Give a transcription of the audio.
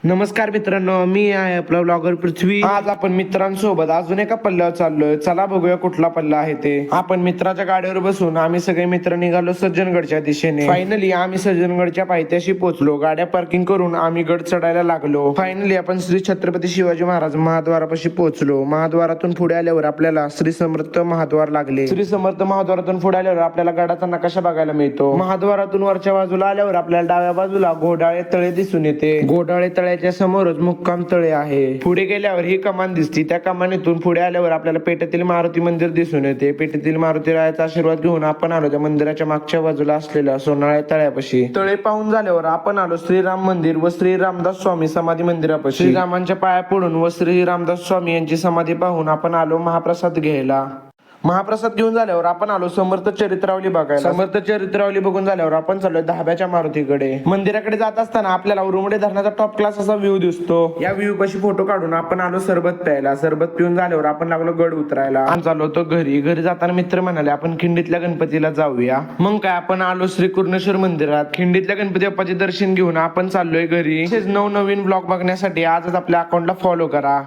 नमस्कार मित्रांनो, मी आहे आपला ब्लॉगर पृथ्वी. आज आपण मित्रांसोबत अजून एका पल्ल्यावर चाललोय. चला बघूया कुठला पल्ला आहे ते. आपण मित्राच्या गाडीवर बसून आम्ही सगळे मित्र निघालो सज्जनगडच्या दिशेने. फायनली आम्ही सज्जनगडच्या पायथ्याशी पोहोचलो. गाड्या पार्किंग करून आम्ही गड चढायला लागलो. फायनली आपण श्री छत्रपती शिवाजी महाराज महाद्वारापाशी पोहोचलो. महाद्वारातून पुढे आल्यावर आपल्याला श्री समर्थ महाद्वार लागले. श्री समर्थ महाद्वारातून पुढे आल्यावर आपल्याला गडाचा नकाशा बघायला मिळतो. महाद्वारातून वरच्या बाजूला आल्यावर आपल्याला डाव्या बाजूला घोडाळे तळे दिसून येते. घोडाळे तळ्याच्या समोरच मुक्काम तळे आहे. पुढे गेल्यावर ही कमान दिसती. त्या कमानीतून पुढे आल्यावर आपल्याला पेठेतील मारुती मंदिर दिसून येते. पेठेतील मारुती रायाचा आशीर्वाद घेऊन आपण आलो त्या मंदिराच्या मागच्या बाजूला असलेल्या सोनाळ्या तळ्यापाशी. तळे पाहून झाल्यावर आपण आलो श्रीराम मंदिर व श्री रामदास स्वामी समाधी मंदिरापाशी. श्रीरामांच्या पाया पडून व श्री रामदास स्वामी यांची समाधी पाहून आपण आलो महाप्रसाद घ्यायला. महाप्रसाद घेऊन झाल्यावर आपण आलो समर्थ चरित्रावली बघायला. समर्थ चरित्रावली बघून झाल्यावर आपण चाललोय धाब्याच्या मारुतीकडे. मंदिराकडे जात असताना आपल्याला उरुमडे धरणाचा टॉप क्लास असा व्ह्यू दिसतो. या व्ह्यू पाशी फोटो काढून आपण आलो सरबत प्यायला. सरबत पिऊन झाल्यावर आपण लागलो गड उतरायला. आपण चाललो होतो घरी. घरी जाताना मित्र म्हणाले आपण खिंडीतल्या गणपतीला जाऊया. मग काय आपण आलो श्री कुर्णेश्वर मंदिरात. खिंडीतल्या गणपती बाप्पाचे दर्शन घेऊन आपण चाललोय घरी. तसेच नवनवीन ब्लॉग बघण्यासाठी आजच आपल्या अकाउंटला फॉलो करा.